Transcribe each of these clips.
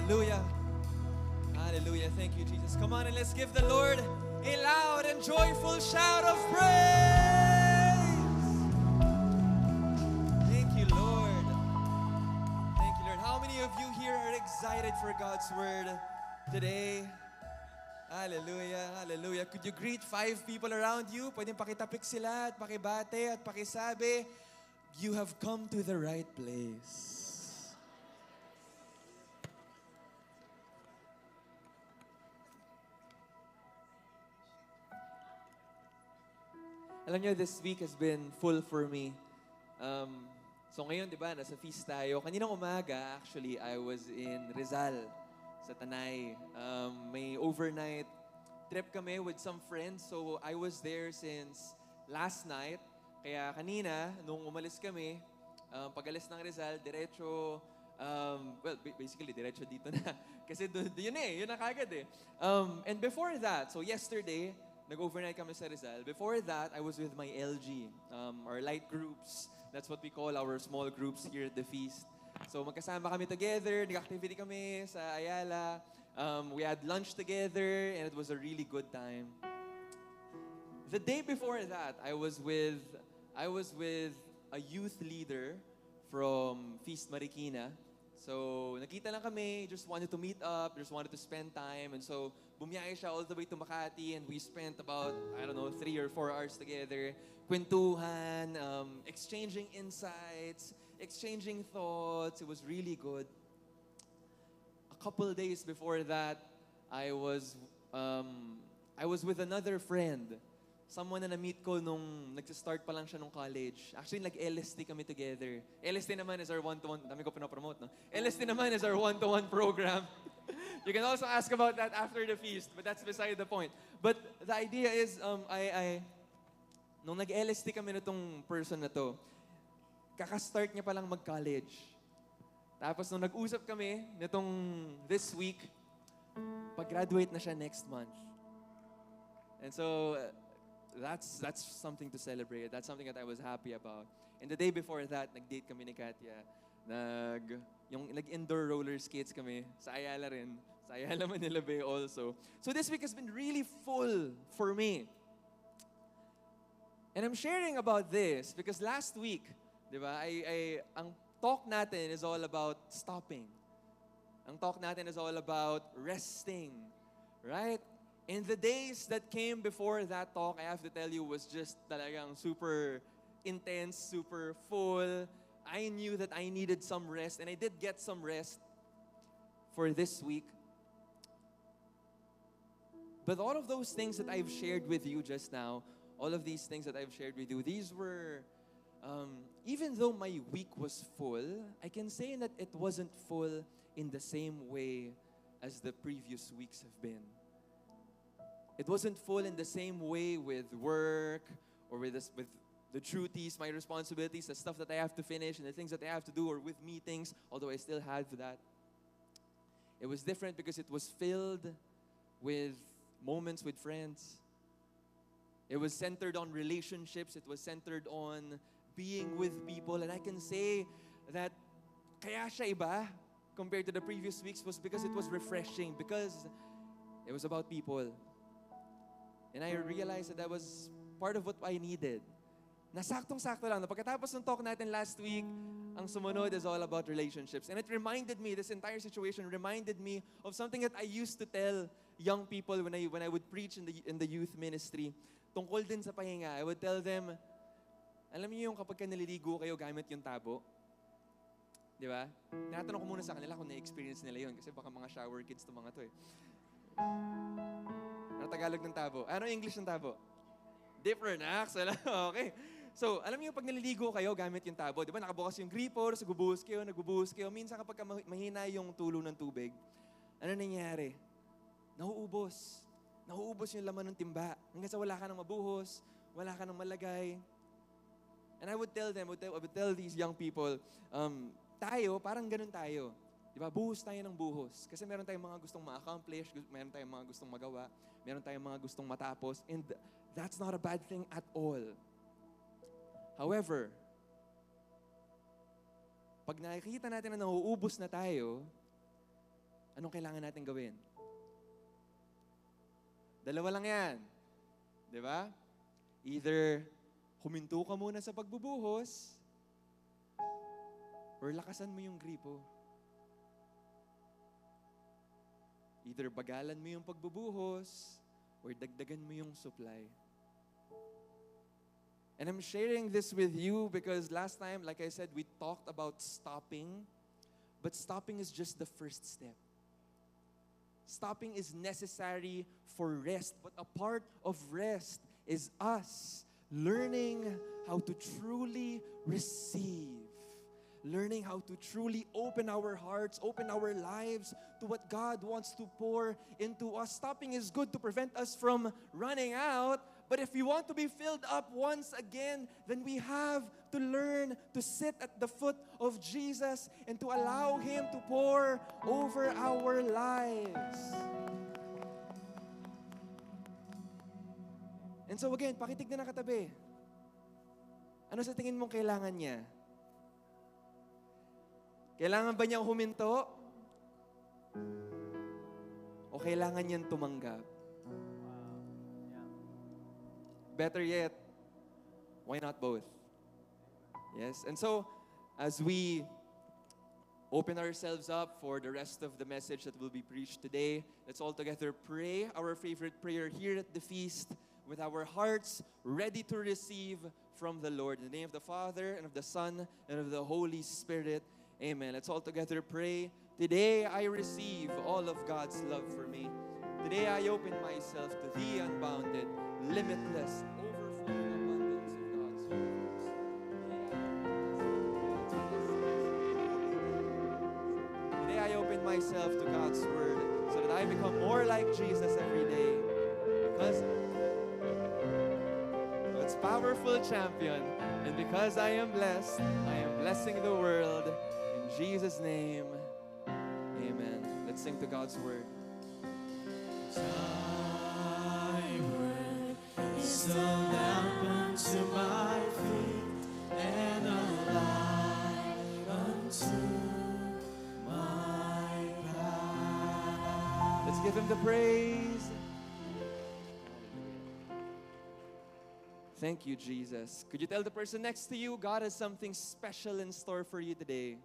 Hallelujah. Hallelujah. Thank you, Jesus. Come on and let's give the Lord a loud and joyful shout of praise. Thank you, Lord. Thank you, Lord. How many of you here are excited for God's word today? Hallelujah, hallelujah. Could you greet 5 people around you? Pwedeng pakitapik sila at pakibate at pakisabi, you have come to the right place. Alam niyo, this week has been full for me. So ngayon, di ba, nasa feast tayo. Kaninang umaga, actually, I was in Rizal, sa Tanay. May overnight trip kami with some friends. So I was there since last night. Kaya kanina, nung umalis kami, pag-alis ng Rizal, diretso, basically, diretso dito na. Kasi yun na kagad eh. And before that, so yesterday, nag-overnight kami sa Rizal. Before that, I was with my LG, our light groups. That's what we call our small groups here at the feast. So magkasama kami together, nag-activity kami sa Ayala. We had lunch together and it was a really good time. The day before that, I was with a youth leader from Feast Marikina. So, nakita lang kami, just wanted to meet up, just wanted to spend time. And so, bumiyahe siya all the way to Makati and we spent about, 3 or 4 hours together. Kwentuhan, exchanging insights, exchanging thoughts. It was really good. A couple days before that, I was with another friend. Someone na na-meet ko nung nag-start pa lang siya nung college. Actually, nag-LST kami together. LST naman is our one-to-one, dami ko pinapromote, no? LST naman is our one-to-one program. You can also ask about that after the feast, but that's beside the point. But the idea is, nung nag-LST kami nitong person na to, kaka-start niya pa lang mag-college. Tapos nung nag-usap kami nitong this week, pag-graduate na siya next month. And so, that's something to celebrate. That's something that I was happy about. And the day before that, nag-date kami ni Katya. Nag-indoor roller skates kami sa Ayala rin. Sa Ayala, Manila Bay also. So this week has been really full for me. And I'm sharing about this because last week, di ba, ang talk natin is all about stopping. Ang talk natin is all about resting. Right? And the days that came before that talk, I have to tell you, was just talagang super intense, super full. I knew that I needed some rest, and I did get some rest for this week. But all of those things that I've shared with you just now, all of these things that I've shared with you, these were, even though my week was full, I can say that it wasn't full in the same way as the previous weeks have been. It wasn't full in the same way with work or with the duties, my responsibilities, the stuff that I have to finish and the things that I have to do, or with meetings, although I still had that. It was different because it was filled with moments with friends. It was centered on relationships. It was centered on being with people. And I can say that kaya siya iba compared to the previous weeks was because it was refreshing, because it was about people. And I realized that was part of what I needed. Nasaktong-sakto lang. Pagkatapos ng talk natin last week, ang sumunod is all about relationships. And it reminded me, this entire situation reminded me of something that I used to tell young people when I would preach in the youth ministry. Tungkol din sa pahinga, I would tell them, alam niyo yung kapag naliligo kayo gamit yung tabo? Di ba? Tinatanong ko muna sa kanila kung na-experience nila yun, kasi baka mga shower kids to mga to eh. Ano Tagalog ng tabo? Ano English ng tabo? Different, Axel. Okay. So, alam niyo pag naliligo kayo gamit yung tabo, di ba? Nakabukas yung gripper, nagbubuhos kayo. Minsan kapag mahina yung tulo ng tubig, ano nangyayari? Nauubos. Nauubos yung laman ng timba. Hanggang sa wala ka nang mabuhos, wala ka nang malagay. And I would tell them, I would tell these young people, tayo, parang ganun tayo. Di ba? Buhos tayo ng buhos. Kasi meron tayong mga gustong ma-accomplish, meron tayong mga gustong magawa, meron tayong mga gustong matapos, and that's not a bad thing at all. However, pag nakikita natin na nauubos na tayo, Anong kailangan natin gawin? Dalawa lang yan. Di ba? Either huminto ka muna sa pagbubuhos or lakasan mo yung gripo. Either bagalan mo yung pagbubuhos or dagdagan mo yung supply. And I'm sharing this with you because last time, like I said, we talked about stopping. But stopping is just the first step. Stopping is necessary for rest. But a part of rest is us learning how to truly receive. Learning how to truly open our hearts, open our lives to what God wants to pour into us. Stopping is good to prevent us from running out. But if we want to be filled up once again, then we have to learn to sit at the foot of Jesus and to allow Him to pour over our lives. And so again, pakitignan na katabi. Ano sa tingin mong kailangan niya? Kailangan ba niyang huminto? O kailangan niyang tumanggap? Better yet, why not both? Yes, and so as we open ourselves up for the rest of the message that will be preached today, let's all together pray our favorite prayer here at the feast with our hearts ready to receive from the Lord. In the name of the Father, and of the Son, and of the Holy Spirit. Amen. Let's all together pray. Today I receive all of God's love for me. Today I open myself to the unbounded, limitless, overflowing abundance of God's universe. Today I open myself to God's Word so that I become more like Jesus every day. Because God's powerful champion, and because I am blessed, I am blessing the world. In Jesus' name, amen. Let's sing to God's Word. Thy word is a lamp unto my feet and a light unto my path. Let's give Him the praise. Thank you, Jesus. Could you tell the person next to you, God has something special in store for you today?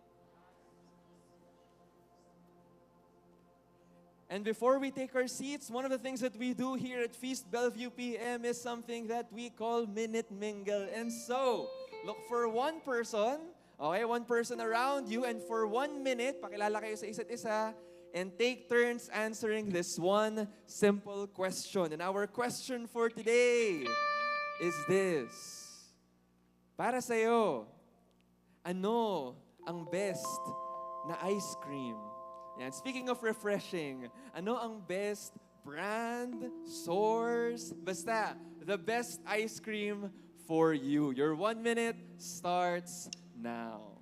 And before we take our seats, one of the things that we do here at Feast Bellevue PM is something that we call Minute Mingle. And so, look for one person, okay, one person around you, and for 1 minute, pakilala kayo sa isa't isa, and take turns answering this one simple question. And our question for today is this. Para sa'yo, ano ang best na ice cream? Yan. Speaking of refreshing, ano ang best brand, source, basta, the best ice cream for you? Your 1 minute starts now.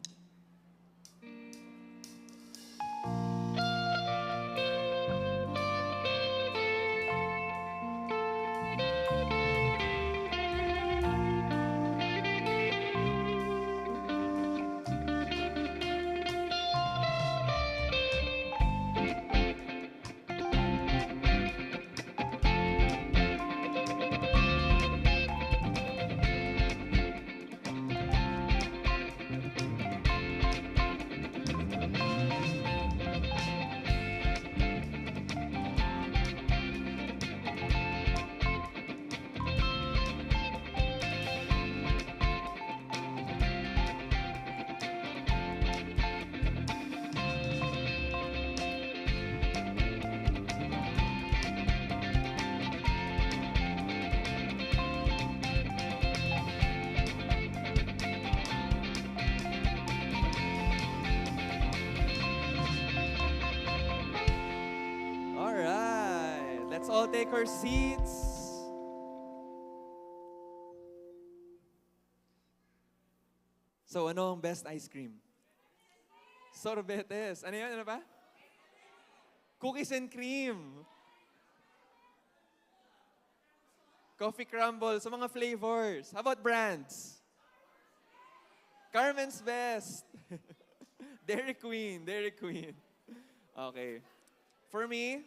Let's all take our seats. So, ano ang best ice cream? Sorbetes. Ano yun? Ano ba? Cookies and cream. Coffee crumble. So, mga flavors. How about brands? Carmen's Best. Dairy Queen. Dairy Queen. Okay. For me,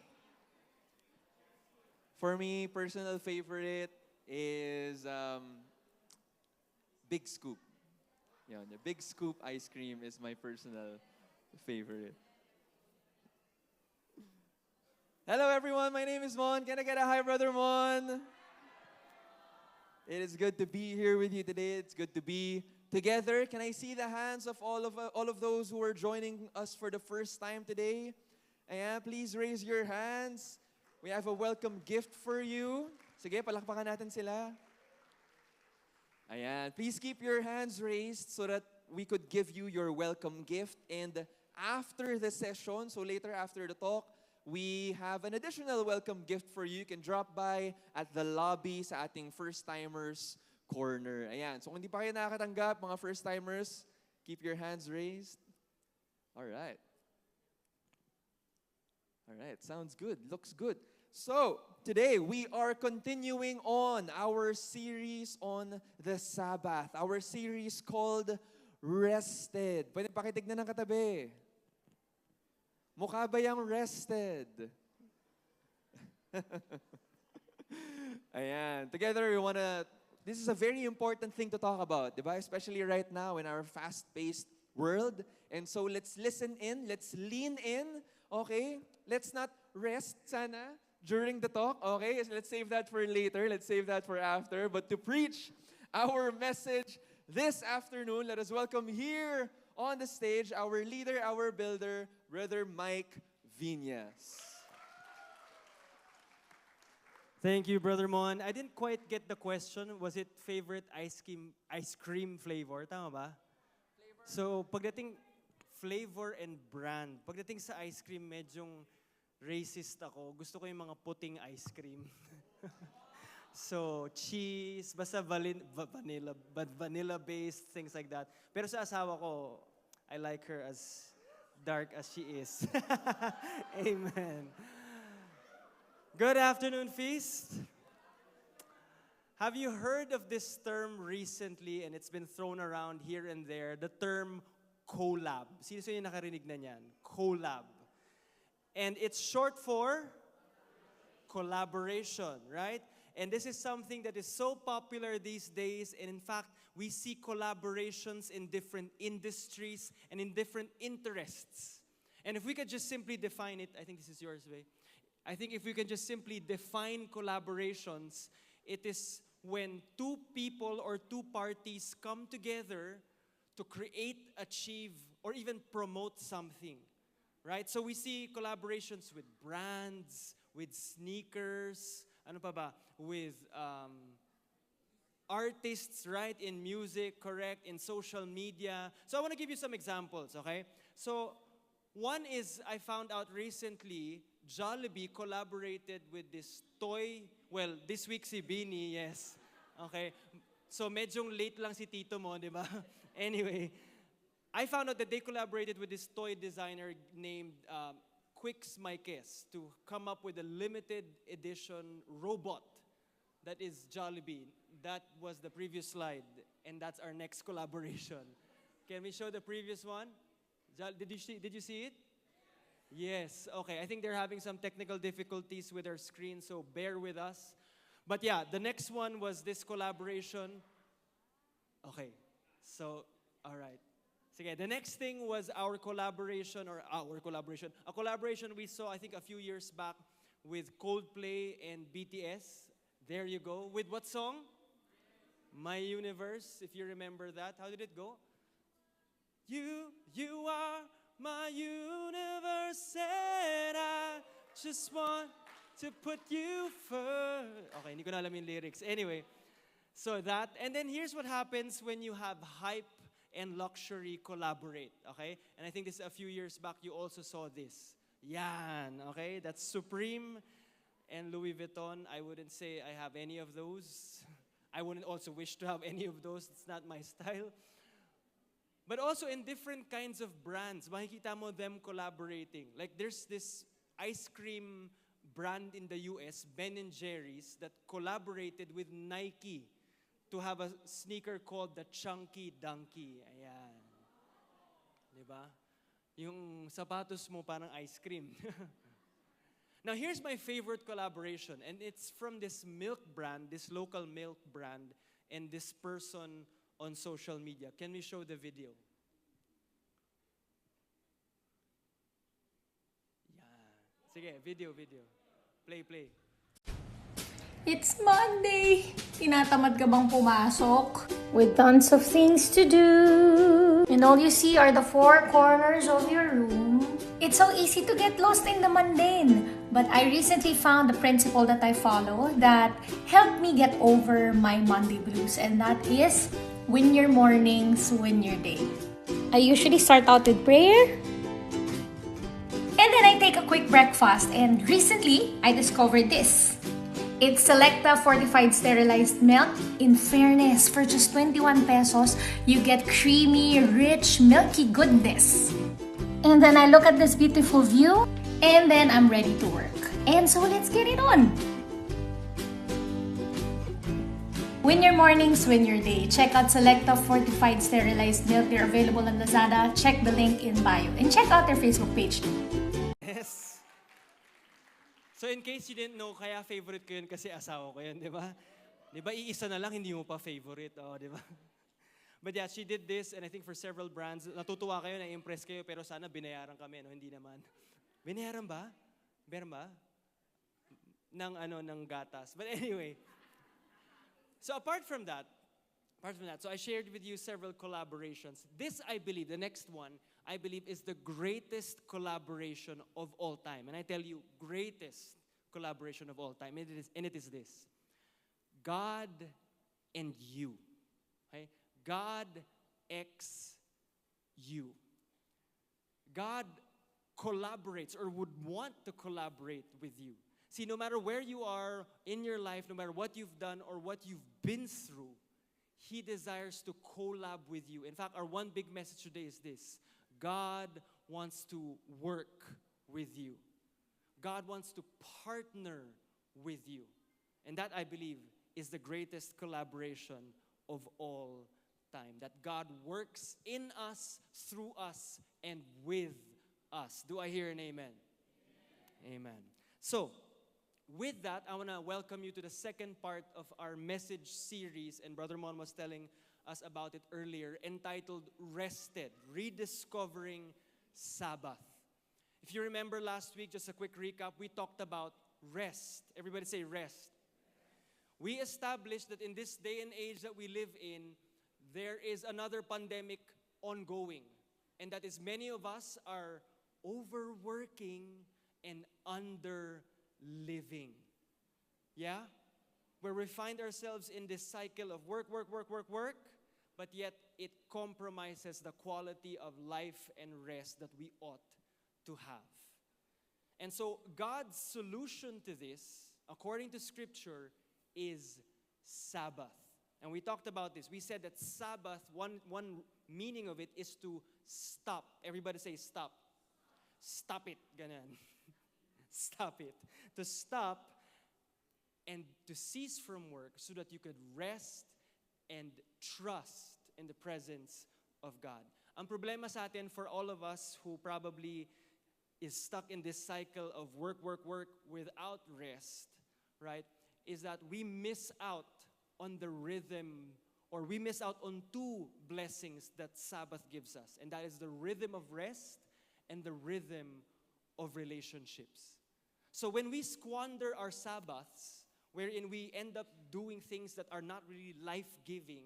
personal favorite is Big Scoop. Yeah, the Big Scoop ice cream is my personal favorite. Hello, everyone. My name is Mon. Can I get a hi, brother Mon? It is good to be here with you today. It's good to be together. Can I see the hands of all of those who are joining us for the first time today? Ayan, please raise your hands. We have a welcome gift for you. Sige, palakpakan natin sila. Ayan, please keep your hands raised so that we could give you your welcome gift. And after the session, so later after the talk, we have an additional welcome gift for you. You can drop by at the lobby sa ating first-timers corner. Ayan, so kung hindi pa kayo nakakatanggap, mga first-timers, keep your hands raised. All right. All right, sounds good, looks good. So, today we are continuing on our series on the Sabbath. Our series called Rested. Pwede pakitignan ng katabi. Mukha ba yung rested? Ayan. Together, this is a very important thing to talk about, diba? Especially right now in our fast-paced world. And so, let's listen in, let's lean in, okay? Let's not rest, sana, during the talk, okay? So let's save that for later. Let's save that for after. But to preach our message this afternoon, let us welcome here on the stage our leader, our builder, Brother Mike Viñas. Thank you, Brother Mon. I didn't quite get the question. Was it favorite ice cream flavor? Tama ba? So, pagdating flavor and brand, pagdating sa ice cream, medyong racist ako. Gusto ko yung mga puting ice cream. So, cheese, basta vanilla-based, things like that. Pero sa asawa ko, I like her as dark as she is. Amen. Good afternoon, Feast. Have you heard of this term recently, and it's been thrown around here and there, the term collab? Sino yung nakarinig na niyan? Collab. And it's short for collaboration, right? And this is something that is so popular these days. And in fact, we see collaborations in different industries and in different interests. And if we could just simply define it, I think this is yours, Vay. I think if we can just simply define collaborations, it is when two people or two parties come together to create, achieve, or even promote something. Right? So we see collaborations with brands, with sneakers, ano pa ba? With artists, right? In music, correct? In social media. So I want to give you some examples, okay? So one is, I found out recently, Jollibee collaborated with this toy, well, this week si Beanie, yes. Okay? So medyong late lang si Tito mo, di ba? Anyway, I found out that they collaborated with this toy designer named Quix Mikes to come up with a limited edition robot that is Jollibee. That was the previous slide, and that's our next collaboration. Can we show the previous one? Did you see it? Yes. Okay, I think they're having some technical difficulties with our screen, so bear with us. But yeah, the next one was this collaboration. Okay, so, all right. Sige, the next thing was a collaboration we saw, I think, a few years back with Coldplay and BTS. There you go. With what song? My Universe, if you remember that. How did it go? You are my universe, and I just want to put you first. Okay, hindi ko na alam yung lyrics. Anyway, so that, and then here's what happens when you have hype and luxury collaborate, okay? And I think this a few years back, you also saw this. Yan, okay? That's Supreme and Louis Vuitton. I wouldn't say I have any of those. I wouldn't also wish to have any of those. It's not my style. But also in different kinds of brands, makikita mo them collaborating. Like there's this ice cream brand in the US, Ben & Jerry's, that collaborated with Nike to have a sneaker called the Chunky Donkey. Ayan. Diba? Yung sapatos mo parang ice cream. Now, here's my favorite collaboration, and it's from this milk brand, this local milk brand, and this person on social media. Can we show the video? Yeah. Sige, video. Play. It's Monday! Tinatamad ka bang pumasok? With tons of things to do. And all you see are the four corners of your room. It's so easy to get lost in the mundane. But I recently found a principle that I follow that helped me get over my Monday blues. And that is, win your mornings, win your day. I usually start out with prayer. And then I take a quick breakfast. And recently, I discovered this. It's Selecta fortified sterilized milk. In fairness, for just 21 pesos, you get creamy, rich, milky goodness. And then I look at this beautiful view, and then I'm ready to work. And so let's get it on. Win your mornings, win your day. Check out Selecta fortified sterilized milk. They're available on Lazada. Check the link in bio. And check out their Facebook page too. Yes. So in case you didn't know, kaya favorite ko yun kasi asawa ko yun, di ba? Di ba, iisa na lang, hindi mo pa favorite, di ba? But yeah, she did this, and I think for several brands, natutuwa kayo, na-impress kayo, pero sana binayaran kami, no? Hindi naman. Binayaran ba? Meron ba? Ng gatas. But anyway, so apart from that, so I shared with you several collaborations. This, I believe, the next one, I believe is the greatest collaboration of all time. And I tell you, greatest collaboration of all time. And it is this. God and you. Okay? God X you. God collaborates or would want to collaborate with you. See, no matter where you are in your life, no matter what you've done or what you've been through, He desires to collab with you. In fact, our one big message today is this. God wants to work with you. God wants to partner with you. And that, I believe, is the greatest collaboration of all time. That God works in us, through us, and with us. Do I hear an amen? Amen. So, with that, I want to welcome you to the second part of our message series. And Brother Mon was telling us about it earlier, entitled Rested, Rediscovering Sabbath. If you remember last week, just a quick recap, we talked about rest. Everybody say rest. We established that in this day and age that we live in, there is another pandemic ongoing. And that is many of us are overworking and under-living. Yeah? Where we find ourselves in this cycle of work, but yet it compromises the quality of life and rest that we ought to have. And so God's solution to this, according to Scripture, is Sabbath. And we talked about this. We said that Sabbath, one meaning of it is to stop. Everybody say stop. Stop it. Ganon. Stop it. To stop and to cease from work so that you could rest and trust in the presence of God. Ang problema sa atin for all of us who probably is stuck in this cycle of work without rest, right, is that we miss out on the rhythm, or we miss out on two blessings that Sabbath gives us. And that is the rhythm of rest and the rhythm of relationships. So when we squander our Sabbaths, wherein we end up doing things that are not really life-giving,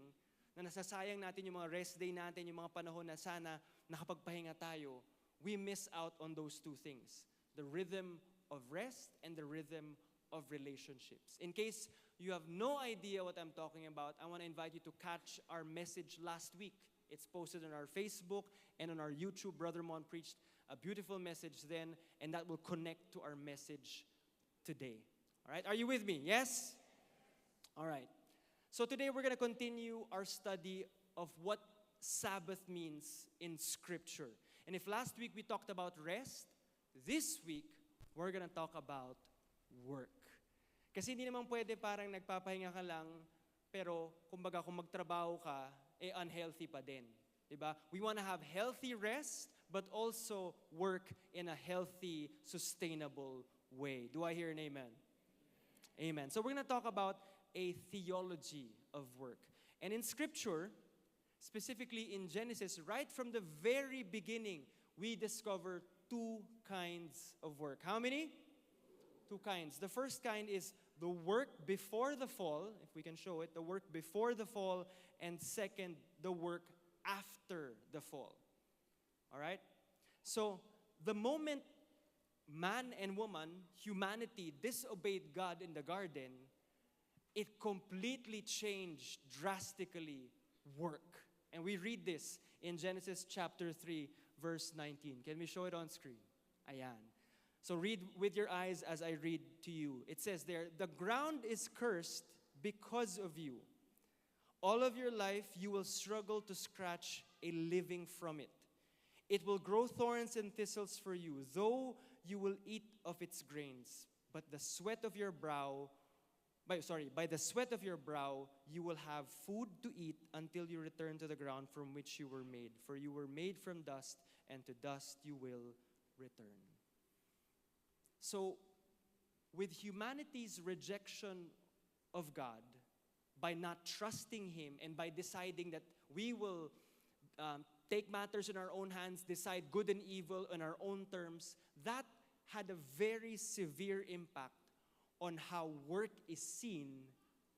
na nasasayang natin yung mga rest day natin, yung mga panahon na sana nakapagpahinga tayo, we miss out on those two things. The rhythm of rest and the rhythm of relationships. In case you have no idea what I'm talking about, I want to invite you to catch our message last week. It's posted on our Facebook and on our YouTube. Brother Mon preached a beautiful message then, and that will connect to our message today. All right, are you with me? Yes? All right. So today we're going to continue our study of what Sabbath means in Scripture. And if last week we talked about rest, this week we're going to talk about work. Kasi hindi naman pwede parang nagpapahinga ka lang, pero kumbaga kung magtrabaho ka, unhealthy pa din. Diba? We want to have healthy rest, but also work in a healthy, sustainable way. Do I hear an amen? Amen. So we're going to talk about a theology of work. And in Scripture, specifically in Genesis, right from the very beginning, we discover two kinds of work. How many? Two kinds. The first kind is the work before the fall, if we can show it, the work before the fall, and second, the work after the fall. All right? So, the moment man and woman, humanity, disobeyed God in the garden, it completely changed drastically work. And we read this in Genesis chapter 3, verse 19. Can we show it on screen? Ayan. So read with your eyes as I read to you. It says there, "The ground is cursed because of you. All of your life you will struggle to scratch a living from it. It will grow thorns and thistles for you, though you will eat of its grains. But the sweat of your brow, by the sweat of your brow, you will have food to eat until you return to the ground from which you were made. For you were made from dust, and to dust you will return." So, with humanity's rejection of God, by not trusting Him and by deciding that we will take matters in our own hands, decide good and evil on our own terms, that had a very severe impact on how work is seen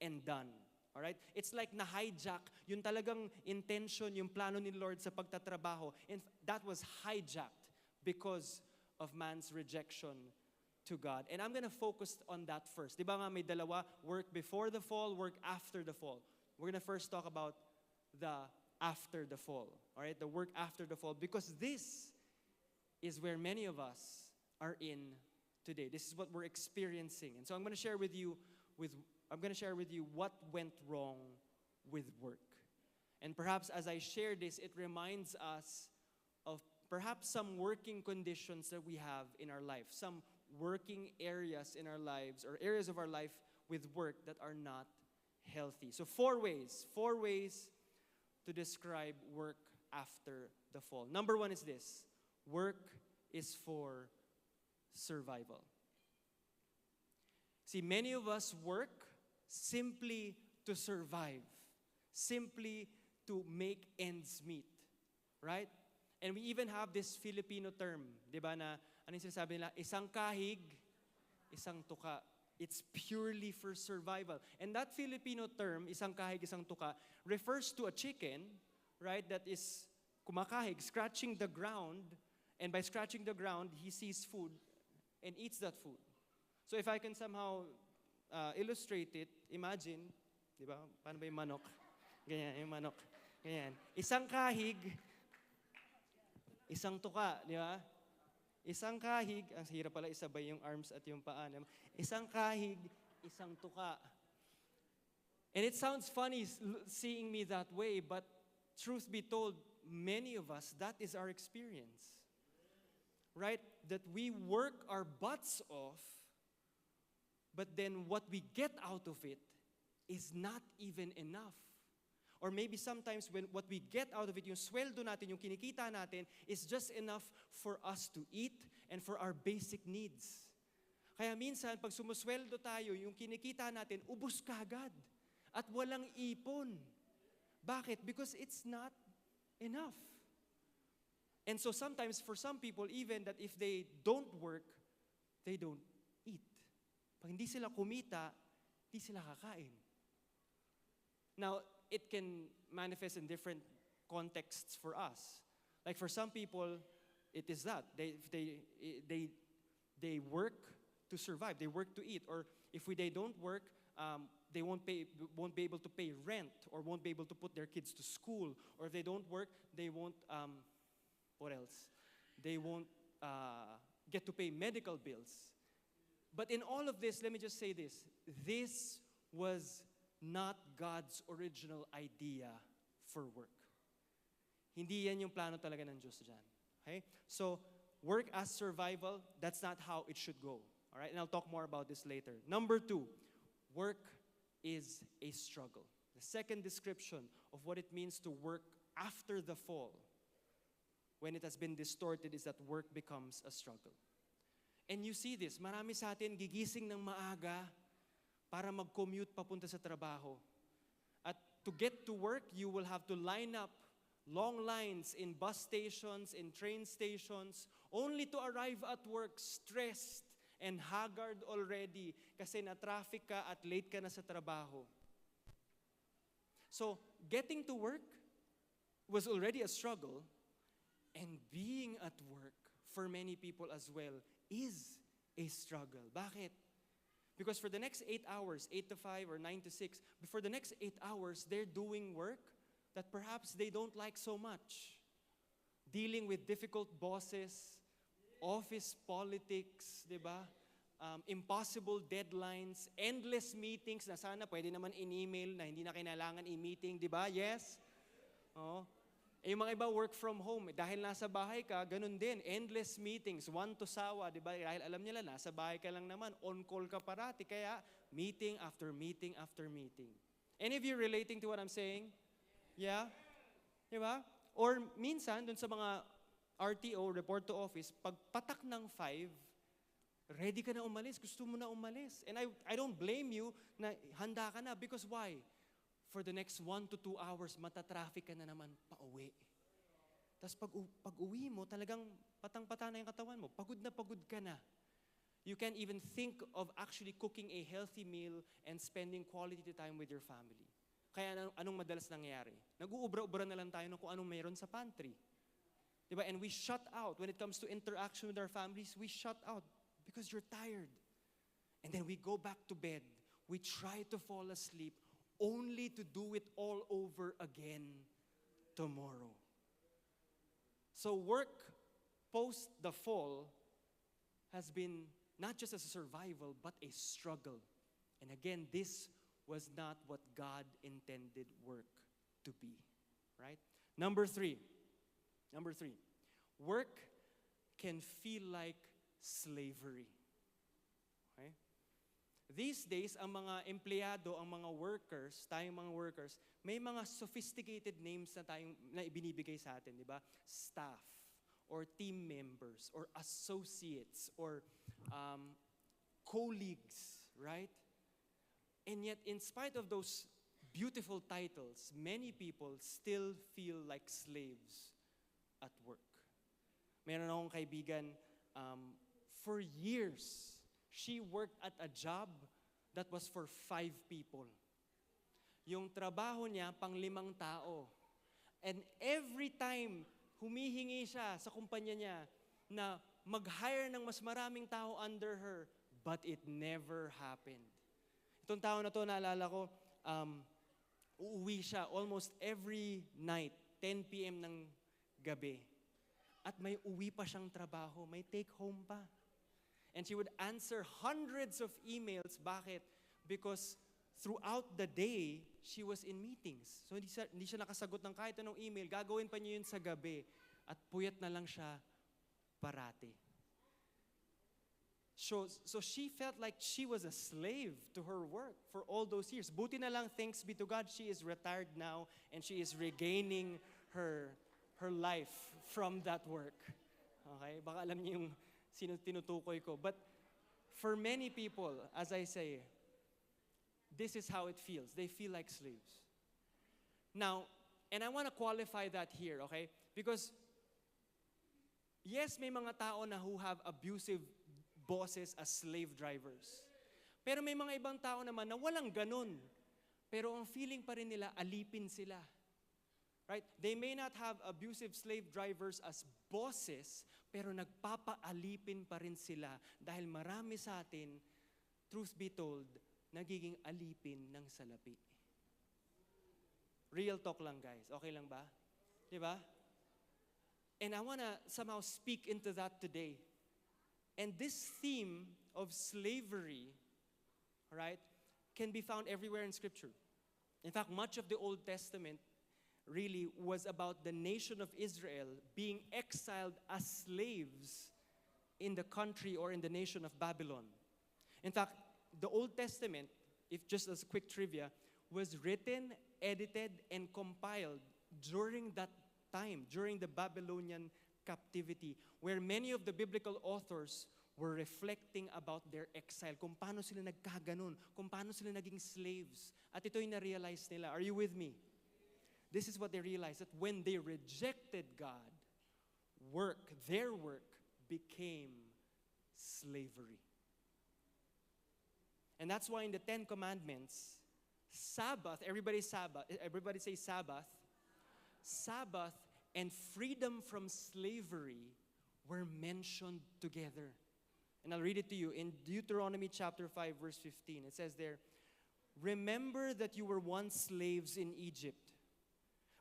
and done. Alright? It's like na-hijack yung talagang intention, yung plano ni Lord sa pagtatrabaho. And that was hijacked because of man's rejection to God. And I'm gonna focus on that first. Di ba nga may dalawa? Work before the fall, work after the fall. We're gonna first talk about the after the fall. Alright? The work after the fall. Because this is where many of us are in today. This is what we're experiencing. And so I'm gonna share with you what went wrong with work. And perhaps as I share this, it reminds us of perhaps some working conditions that we have in our life, some working areas in our lives or areas of our life with work that are not healthy. So four ways to describe work after the fall. Number one is this: work is for survival. See, many of us work simply to survive, simply to make ends meet, right? And we even have this Filipino term, di ba, na ano yung sinasabi nila? Isang kahig, isang tuka. It's purely for survival. And that Filipino term, isang kahig, isang tuka, refers to a chicken, right, that is kumakahig, scratching the ground, and by scratching the ground, he sees food and eats that food. So if I can somehow illustrate it, imagine, di ba, paano ba yung manok? Ganyan, yung manok. Ganyan. Isang kahig, isang tuka, di ba? Isang kahig, ang hirap pala isabay yung arms at yung paa. Isang kahig, isang tuka. And it sounds funny seeing me that way, but truth be told, many of us, that is our experience. Right? That we work our butts off, but then what we get out of it is not even enough. Or maybe sometimes when what we get out of it, yung sweldo natin, yung kinikita natin, is just enough for us to eat and for our basic needs. Kaya minsan, pag sumusweldo tayo, yung kinikita natin, ubos kagad. At walang ipon. Bakit? Because it's not enough. And so sometimes, for some people, even that if they don't work, they don't eat. Pag hindi sila kumita, hindi sila kakain. Now, it can manifest in different contexts for us. Like for some people, it is that. They work to survive. They work to eat. Or if they don't work, they won't be able to pay rent or won't be able to put their kids to school. Or if they don't work, they won't, what else? They won't get to pay medical bills. But in all of this, let me just say this. This was not God's original idea for work. Hindi yan yung plano talaga ng Diyos dyan. Okay? So, work as survival, that's not how it should go. All right? And I'll talk more about this later. Number two, work is a struggle. The second description of what it means to work after the fall, when it has been distorted, is that work becomes a struggle. And you see this, marami sa atin gigising ng maaga para mag-commute papunta sa trabaho. At to get to work, you will have to line up long lines in bus stations, in train stations, only to arrive at work stressed and haggard already kasi na-traffic ka at late ka na sa trabaho. So, getting to work was already a struggle, and being at work for many people as well is a struggle. Bakit? Because for the next 8 hours, 8 to 5 or 9 to 6, for the next 8 hours, they're doing work that perhaps they don't like so much. Dealing with difficult bosses, office politics, di ba? Impossible deadlines, endless meetings na sana pwede naman in-email na hindi na kailangan i-meeting, di ba? Yes? Oh. Yung mga iba work from home, dahil nasa bahay ka, ganun din, endless meetings, one to sawa, di ba? Dahil alam nila, nasa bahay ka lang naman, on call ka parati, kaya meeting after meeting after meeting. Any of you relating to what I'm saying? Yeah? Di ba? Or minsan, dun sa mga RTO, report to office, pag patak ng 5, ready ka na umalis, gusto mo na umalis. And I don't blame you na handa ka na because why? For the next 1 to 2 hours, matatraffic ka na naman pauwi. Tapos pag uwi mo, talagang patang-pata na yung katawan mo. Pagod na pagod ka na. You can't even think of actually cooking a healthy meal and spending quality time with your family. Kaya anong madalas nangyayari? Nag-uubra-ubra na lang tayo ng kung anong meron sa pantry. Diba? And we shut out. When it comes to interaction with our families, we shut out because you're tired. And then we go back to bed. We try to fall asleep only to do it all over again tomorrow. So work post the fall has been not just as a survival, but a struggle. And again, this was not what God intended work to be, right? Number three, work can feel like slavery. Okay? These days, ang mga empleyado, ang mga workers, tayong mga workers, may mga sophisticated names na ibinibigay sa atin, di ba? Staff, or team members, or associates, or colleagues, right? And yet, in spite of those beautiful titles, many people still feel like slaves at work. Meron akong kaibigan, for years, she worked at a job that was for 5 people. Yung trabaho niya, pang 5 tao. And every time humihingi siya sa kumpanya niya na mag-hire ng mas maraming tao under her, but it never happened. Itong tao na to, naalala ko, uuwi siya almost every night, 10 p.m. ng gabi. At may uwi pa siyang trabaho, may take home pa. And she would answer hundreds of emails. Bakit? Because throughout the day, she was in meetings. So hindi siya nakasagot ng kahit anong email. Gagawin pa niya yun sa gabi. At puyat na lang siya parati. So she felt like she was a slave to her work for all those years. Buti na lang, thanks be to God, she is retired now and she is regaining her life from that work. Okay? Baka alam niyo yung tinutukoy ko. But for many people, as I say, this is how it feels. They feel like slaves. Now, and I want to qualify that here, okay? Because, yes, may mga tao na who have abusive bosses as slave drivers. Pero may mga ibang tao naman na walang ganun. Pero ang feeling pa rin nila, alipin sila. Right? They may not have abusive slave drivers as bosses, pero nagpapaalipin pa rin sila dahil marami sa atin, truth be told, nagiging alipin ng salapi. Real talk lang, guys. Okay lang ba? Di ba? And I wanna somehow speak into that today. And this theme of slavery, right, can be found everywhere in Scripture. In fact, much of the Old Testament really was about the nation of Israel being exiled as slaves in the country or in the nation of Babylon. In fact, the Old Testament, if just as quick trivia, was written, edited, and compiled during that time, during the Babylonian captivity, where many of the biblical authors were reflecting about their exile, kung paano sila nagkaganon, kung paano sila naging slaves. At ito yung na-realize nila. Are you with me? This is what they realized, that when they rejected God, their work became slavery. And that's why in the Ten Commandments, Sabbath, everybody say Sabbath. Sabbath and freedom from slavery were mentioned together. And I'll read it to you in Deuteronomy chapter 5, verse 15. It says there, "Remember that you were once slaves in Egypt,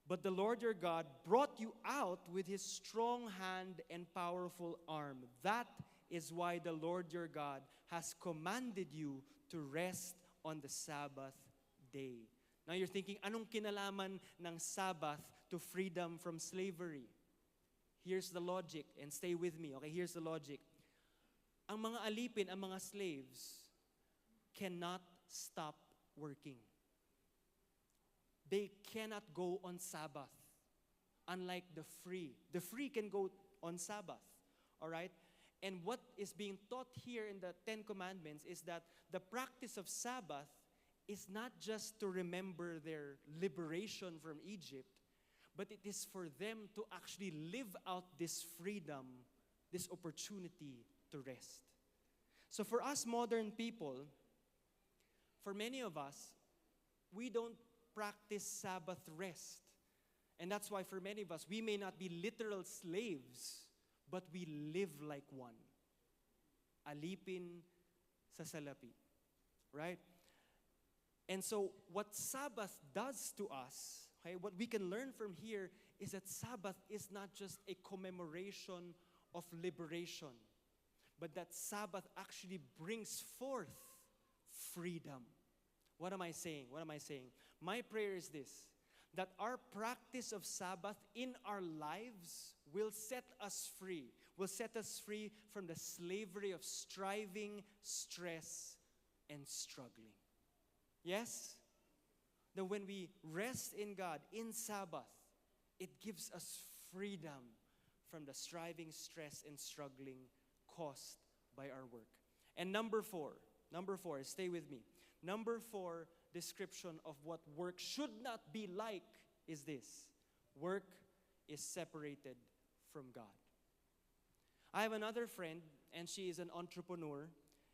but the Lord your God brought you out with his strong hand and powerful arm. That is why the Lord your God has commanded you to rest on the Sabbath day." Now you're thinking, anong kinalaman ng Sabbath to freedom from slavery? Here's the logic, and stay with me, okay? Here's the logic. Ang mga alipin, ang mga slaves, cannot stop working. They cannot go on Sabbath, unlike the free. The free can go on Sabbath, all right? And what is being taught here in the Ten Commandments is that the practice of Sabbath is not just to remember their liberation from Egypt, but it is for them to actually live out this freedom, this opportunity to rest. So for us modern people, for many of us, we don't practice Sabbath rest. And that's why for many of us, we may not be literal slaves, but we live like one. Alipin sa salapi. Right? And so what Sabbath does to us, okay, what we can learn from here is that Sabbath is not just a commemoration of liberation, but that Sabbath actually brings forth freedom. What am I saying? What am I saying? My prayer is this, that our practice of Sabbath in our lives will set us free, from the slavery of striving, stress, and struggling. Yes? That when we rest in God, in Sabbath, it gives us freedom from the striving, stress, and struggling caused by our work. And number four, stay with me. Number four description of what work should not be like is this: work is separated from God. I have another friend, and she is an entrepreneur.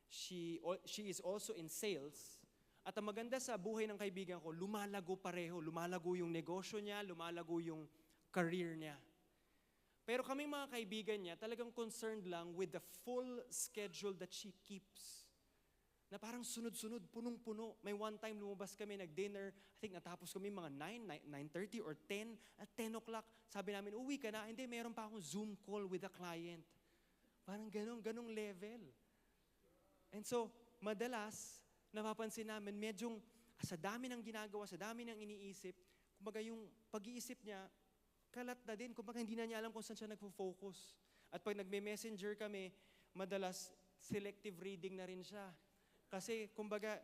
She is also in sales. At ang maganda sa buhay ng kaibigan ko, lumalago pareho. Lumalago yung negosyo niya, lumalago yung career niya. Pero kaming mga kaibigan niya, talagang concerned lang with the full schedule that she keeps. Na parang sunod-sunod, punong-puno. May one time lumabas kami, nag-dinner. I think natapos kami mga 9:30 or 10. At 10 o'clock, sabi namin, uwi ka na. Hindi, meron pa akong Zoom call with a client. Parang ganong level. And so, madalas, napapansin namin, medyong sa dami ng ginagawa, sa dami ng iniisip, kumbaga yung pag-iisip niya, kalat na din. Kumbaga hindi na niya alam kung saan siya nagfo-focus. At pag nagme-messenger kami, madalas selective reading na rin siya. Kasi kumbaga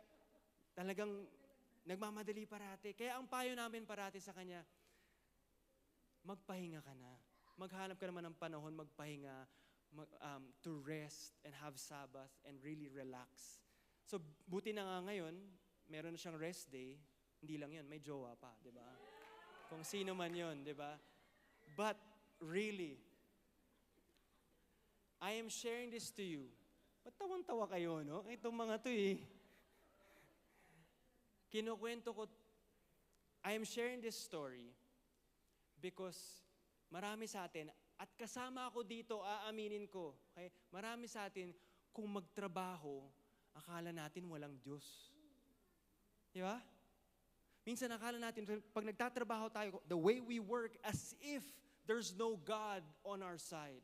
talagang nagmamadali parati. Kaya ang payo namin parati sa kanya, magpahinga ka na. Maghanap ka naman ng panahon, magpahinga, to rest and have Sabbath and really relax. So, buti na nga ngayon, meron na siyang rest day. Hindi lang yun, may jowa pa, di ba? Kung sino man yun, di ba? But, really, I am sharing this to you. Ba't tawang-tawa kayo, no? Itong mga to eh. Kinukwento ko, I am sharing this story because marami sa atin, at kasama ako dito, aaminin ko, okay? Marami sa atin, kung magtrabaho, akala natin walang Diyos. Di ba? Minsan akala natin, pag nagtatrabaho tayo, the way we work as if there's no God on our side.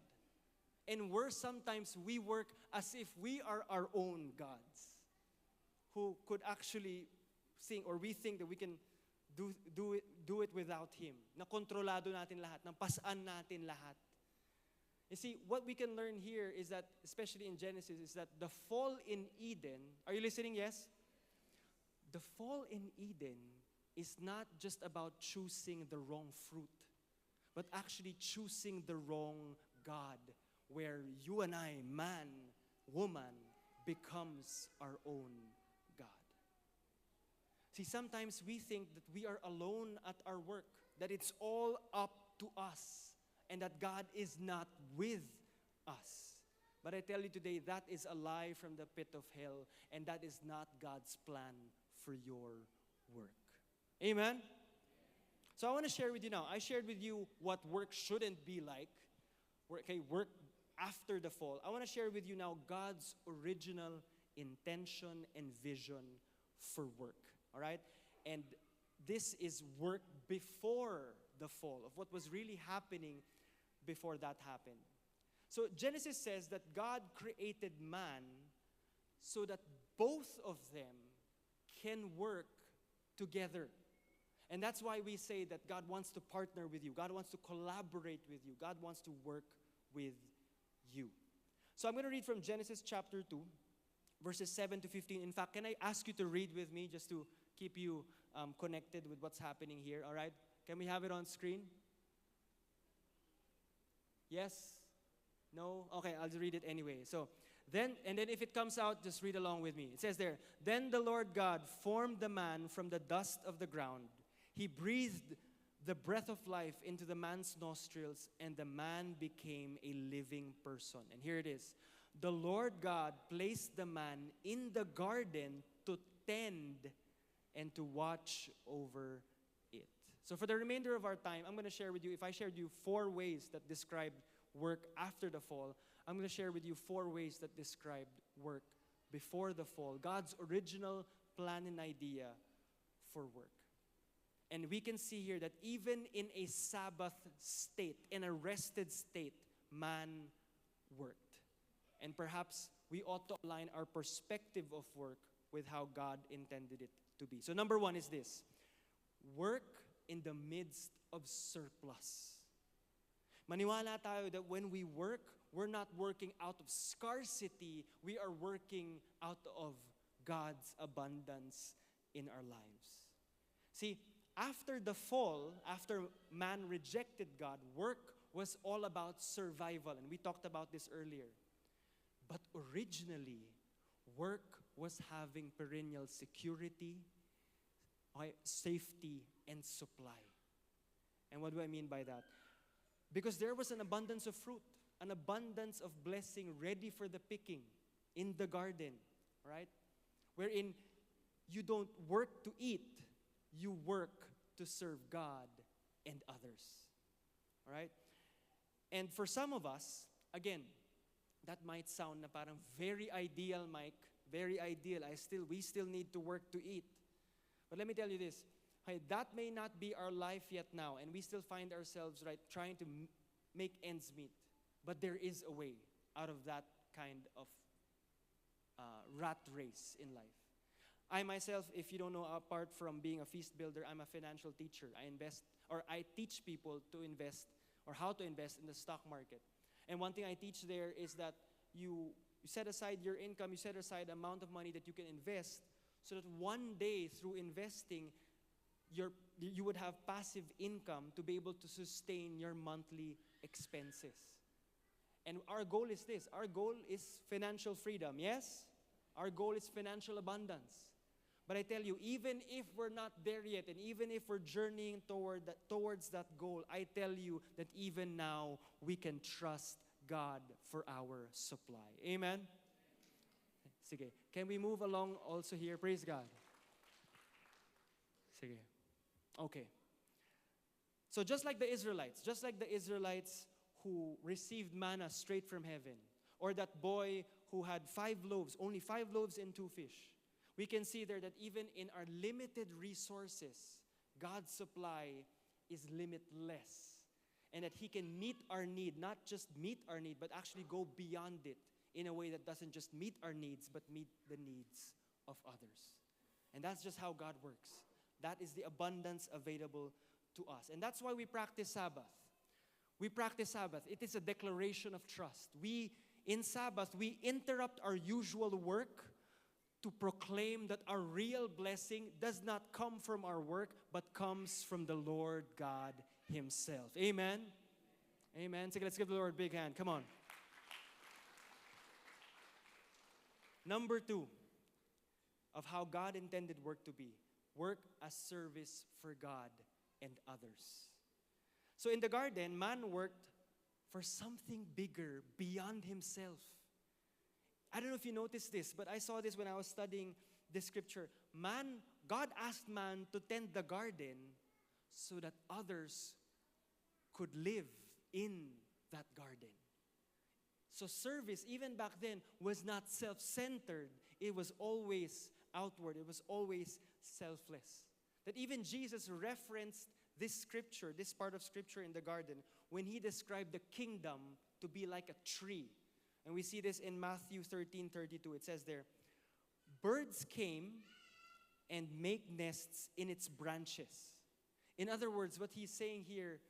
And worse, sometimes we work as if we are our own gods who could actually sing, or we think that we can do it without Him. Na kontrolado natin lahat, nampasaan natin lahat. You see, what we can learn here is that, especially in Genesis, is that the fall in Eden, are you listening? Yes? The fall in Eden is not just about choosing the wrong fruit, but actually choosing the wrong God, where you and I, man, woman becomes our own God. See, sometimes we think that we are alone at our work, that it's all up to us, and that God is not with us. But I tell you today, that is a lie from the pit of hell, and that is not God's plan for your work. Amen? So I want to share with you now. I shared with you what work shouldn't be like. Work after the fall. I want to share with you now God's original intention and vision for work. All right? And this is work before the fall, of what was really happening before that happened. So Genesis says that God created man so that both of them can work together. And that's why we say that God wants to partner with you. God wants to collaborate with you. God wants to work with you. So I'm going to read from Genesis chapter 2, verses 7 to 15. In fact, can I ask you to read with me just to keep you connected with what's happening here, all right? Can we have it on screen? Yes? No? Okay, I'll just read it anyway. So, then if it comes out, just read along with me. It says there, "Then the Lord God formed the man from the dust of the ground. He breathed the breath of life into the man's nostrils, and the man became a living person." And here it is. "The Lord God placed the man in the garden to tend and to watch over it." So for the remainder of our time, I'm going to share with you, if I shared you 4 ways that describe work after the fall, I'm going to share with you 4 ways that describe work before the fall. God's original plan and idea for work. And we can see here that even in a Sabbath state, in a rested state, man worked. And perhaps we ought to align our perspective of work with how God intended it to be. So number 1 is this: work in the midst of surplus. Maniwala tayo that when we work, we're not working out of scarcity, we are working out of God's abundance in our lives. See, after the fall, after man rejected God, work was all about survival. And we talked about this earlier. But originally, work was having perennial security, safety, and supply. And what do I mean by that? Because there was an abundance of fruit, an abundance of blessing ready for the picking in the garden, right? Wherein you don't work to eat, you work to serve God and others, all right? And for some of us, again, that might sound na parang very ideal, Mike, very ideal. We still need to work to eat. But let me tell you this, that may not be our life yet now, and we still find ourselves, right, trying to make ends meet. But there is a way out of that kind of rat race in life. I myself, if you don't know, apart from being a feast builder, I'm a financial teacher. I teach people to invest or how to invest in the stock market. And one thing I teach there is that you set aside your income, you set aside the amount of money that you can invest so that one day through investing, you would have passive income to be able to sustain your monthly expenses. And our goal is this. Our goal is financial freedom, yes? Our goal is financial abundance. But I tell you, even if we're not there yet, and even if we're journeying towards that goal, I tell you that even now, we can trust God for our supply. Amen? Sige. Can we move along also here? Praise God. Sige. Okay. So just like the Israelites who received manna straight from heaven, or that boy who had only 5 loaves and 2 fish, we can see there that even in our limited resources, God's supply is limitless. And that He can meet our need, not just meet our need, but actually go beyond it in a way that doesn't just meet our needs, but meet the needs of others. And that's just how God works. That is the abundance available to us. And that's why we practice Sabbath. We practice Sabbath. It is a declaration of trust. In Sabbath, we interrupt our usual work to proclaim that our real blessing does not come from our work, but comes from the Lord God Himself. Amen? Amen. So let's give the Lord a big hand. Come on. Number two of how God intended work to be, work as service for God and others. So in the garden, man worked for something bigger beyond himself. I don't know if you noticed this, but I saw this when I was studying the scripture. God asked man to tend the garden so that others could live in that garden. So service, even back then, was not self-centered. It was always outward. It was always selfless. That even Jesus referenced this scripture, this part of scripture in the garden, when he described the kingdom to be like a tree. And we see this in Matthew 13:32. It says there, birds came and make nests in its branches. In other words, what he's saying here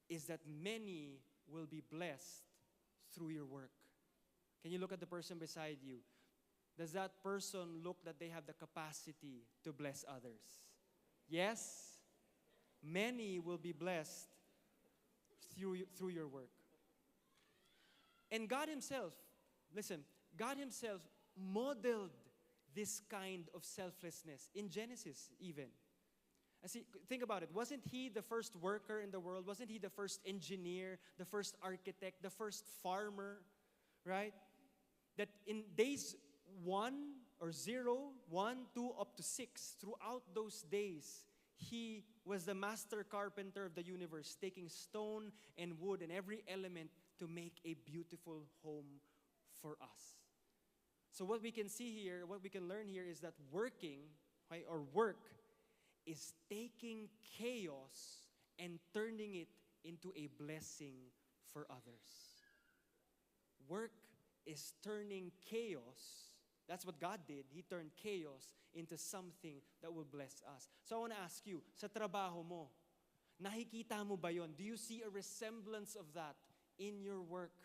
is that many will be blessed through your work. Can you look at the person beside you? Does that person look that they have the capacity to bless others? Yes? Many will be blessed through your work. And God himself, listen, God himself modeled this kind of selflessness in Genesis even. Think about it. Wasn't he the first worker in the world? Wasn't he the first engineer, the first architect, the first farmer, right? That in days 1 or 0, 1, 2, up to 6, throughout those days, he was the master carpenter of the universe, taking stone and wood and every element to make a beautiful home for us. So what we can see here, what we can learn here is that working, right, or work, is taking chaos and turning it into a blessing for others. Work is turning chaos. That's what God did. He turned chaos into something that will bless us. So I want to ask you, sa trabaho mo, nakikita mo ba yon? Do you see a resemblance of that in your work?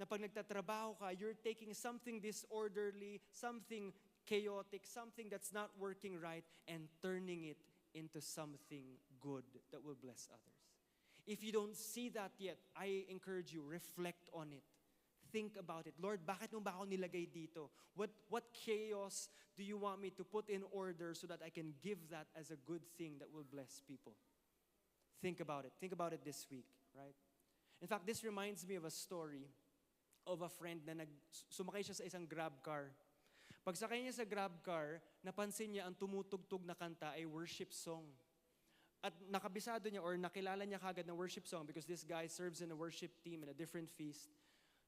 Na pag nagtatrabaho ka, you're taking something disorderly, something chaotic, something that's not working right, and turning it into something good that will bless others. If you don't see that yet, I encourage you, reflect on it. Think about it. Lord, bakit mo ba ako nilagay dito? What chaos do you want me to put in order so that I can give that as a good thing that will bless people? Think about it. Think about it this week, right? In fact, this reminds me of a story of a friend na sumakay siya sa isang grab car. Pagsakay niya sa grab car, napansin niya ang tumutugtog na kanta ay worship song. At nakabisado niya or nakilala niya kagad ng worship song because this guy serves in a worship team in a different feast.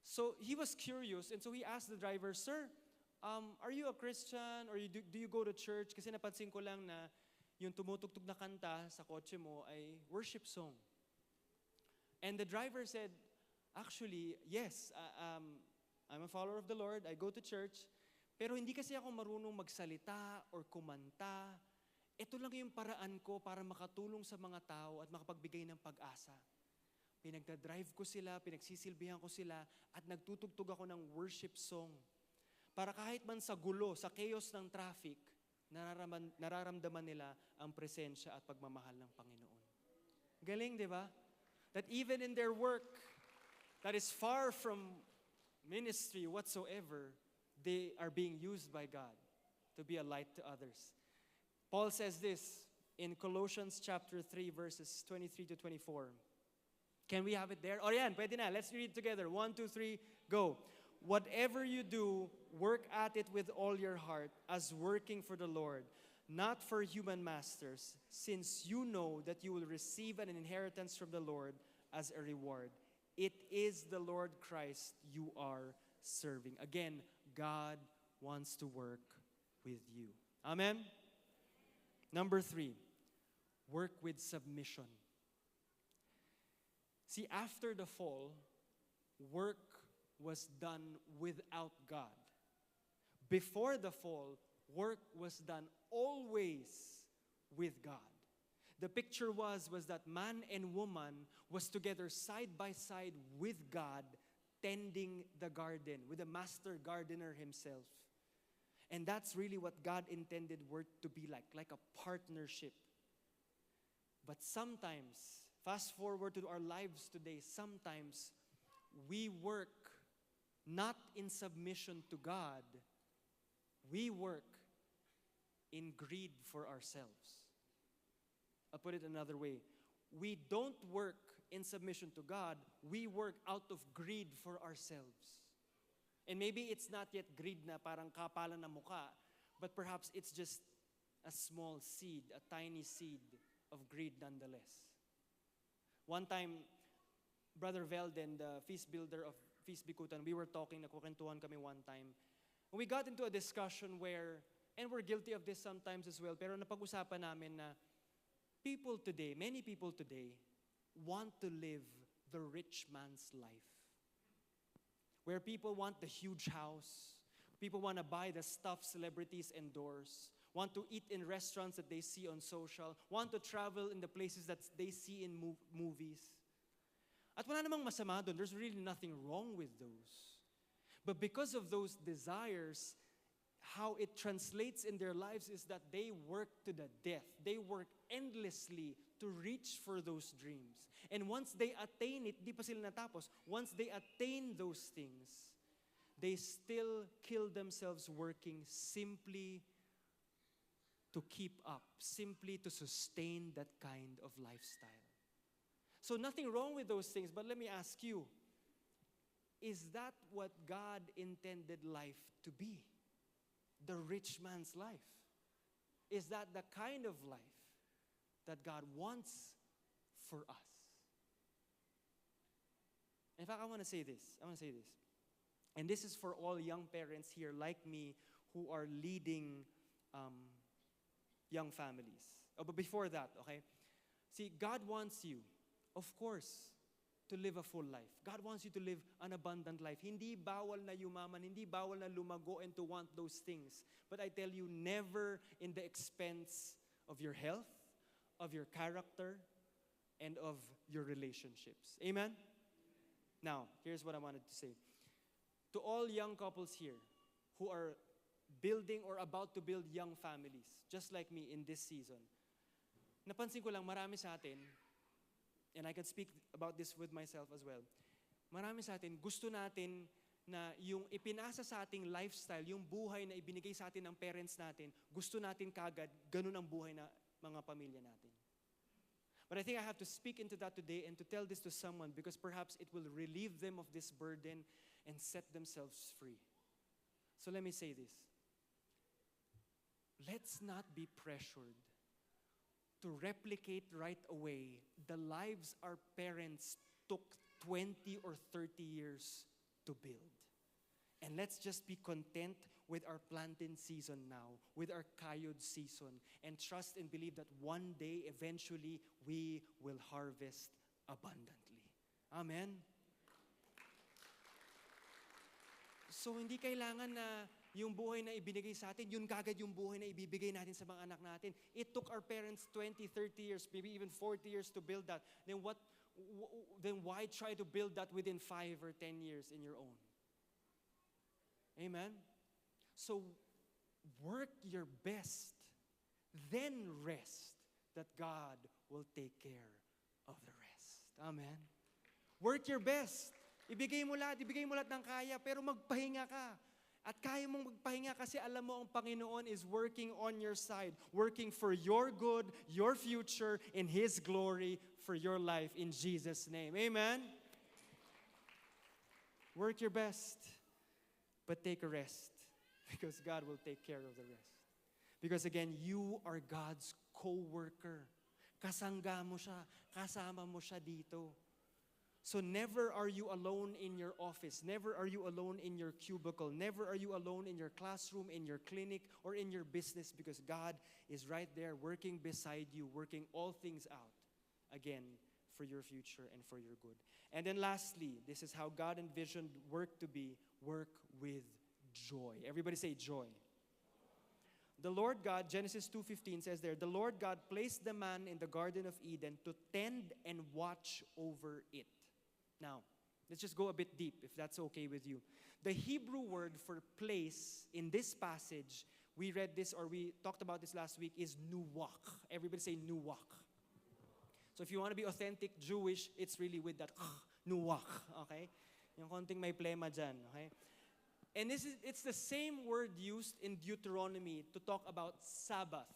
So he was curious and so he asked the driver, "Sir, are you a Christian or do you go to church? Kasi napansin ko lang na yung tumutugtog na kanta sa kotse mo ay worship song." And the driver said, "Actually, yes, I'm a follower of the Lord. I go to church. Pero hindi kasi ako marunong magsalita or kumanta. Ito lang yung paraan ko para makatulong sa mga tao at makapagbigay ng pag-asa. Pinagdadrive ko sila, pinagsisilbihan ko sila, at nagtutugtog ako ng worship song. Para kahit man sa gulo, sa chaos ng traffic, nararamdaman nila ang presensya at pagmamahal ng Panginoon." Galing, di ba? That even in their work, that is far from ministry whatsoever, they are being used by God to be a light to others. Paul says this in Colossians chapter 3, verses 23 to 24. Can we have it there? Oh, yan, pwede na. Let's read it together. 1, 2, 3, go. "Whatever you do, work at it with all your heart, as working for the Lord, not for human masters, since you know that you will receive an inheritance from the Lord as a reward. It is the Lord Christ you are serving." Again, God wants to work with you. Amen? Number 3, work with submission. See, after the fall, work was done without God. Before the fall, work was done always with God. The picture was that man and woman was together side by side with God, tending the garden, with the master gardener himself. And that's really what God intended work to be like a partnership. But sometimes, fast forward to our lives today, sometimes we work not in submission to God, we work in greed for ourselves. I'll put it another way. We don't work in submission to God, we work out of greed for ourselves. And maybe it's not yet greed na parang kapalan na mukha, but perhaps it's just a small seed, a tiny seed of greed nonetheless. One time, Brother Velden, the feast builder of Feast Bikutan, we were talking, nagkukwentuhan kami one time. And we got into a discussion where, and we're guilty of this sometimes as well, pero napag-usapan namin na people today, many people today, want to live the rich man's life. Where people want the huge house, people want to buy the stuff celebrities endorse, want to eat in restaurants that they see on social, want to travel in the places that they see in movies. At wala namang masama doon. There's really nothing wrong with those. But because of those desires, how it translates in their lives is that they work to the death. They work endlessly to reach for those dreams. And once they attain it, di pa sila natapos. Once they attain those things, they still kill themselves working simply to keep up, simply to sustain that kind of lifestyle. So nothing wrong with those things, but let me ask you, is that what God intended life to be? The rich man's life? Is that the kind of life that God wants for us? In fact, I want to say this. And this is for all young parents here like me who are leading young families. Oh, but before that, okay? See, God wants you, of course, to live a full life. God wants you to live an abundant life. Hindi bawal na yumaman, hindi bawal na lumago and to want those things. But I tell you, never in the expense of your health, of your character, and of your relationships. Amen? Now, here's what I wanted to say. To all young couples here who are building or about to build young families, just like me in this season, napansin ko lang marami sa atin, and I can speak about this with myself as well, marami sa atin, gusto natin na yung ipinasa sa ating lifestyle, yung buhay na ibinigay sa atin ng parents natin, gusto natin kagad, ganun ang buhay na mga pamilya natin. But I think I have to speak into that today and to tell this to someone because perhaps it will relieve them of this burden and set themselves free. So let me say this. Let's not be pressured to replicate right away the lives our parents took 20 or 30 years to build. And let's just be content with our planting season now, with our kayod season, and trust and believe that one day, eventually, we will harvest abundantly. Amen? So, hindi kailangan na yung buhay na ibinigay sa atin, yun kagad yung buhay na ibibigay natin sa mga anak natin. It took our parents 20, 30 years, maybe even 40 years to build that. Then why try to build that within 5 or 10 years in your own? Amen? So, work your best, then rest, that God will take care of the rest. Amen? Work your best. Ibigay mo lahat ng kaya, pero magpahinga ka. At kaya mong magpahinga kasi alam mo ang Panginoon is working on your side, working for your good, your future, in His glory for your life in Jesus' name. Amen? Work your best, but take a rest because God will take care of the rest. Because again, you are God's co-worker. Kasangga mo siya, kasama mo siya dito. So never are you alone in your office. Never are you alone in your cubicle. Never are you alone in your classroom, in your clinic, or in your business because God is right there working beside you, working all things out, again, for your future and for your good. And then lastly, this is how God envisioned work to be, work with joy. Everybody say joy. The Lord God, Genesis 2:15 says there, the Lord God placed the man in the Garden of Eden to tend and watch over it. Now, let's just go a bit deep, if that's okay with you. The Hebrew word for place in this passage, we read this or we talked about this last week, is nuwak. Everybody say nuwak. So if you want to be authentic Jewish, it's really with that nuwak, okay? Yung konting may plema dyan, okay? And it's the same word used in Deuteronomy to talk about Sabbath.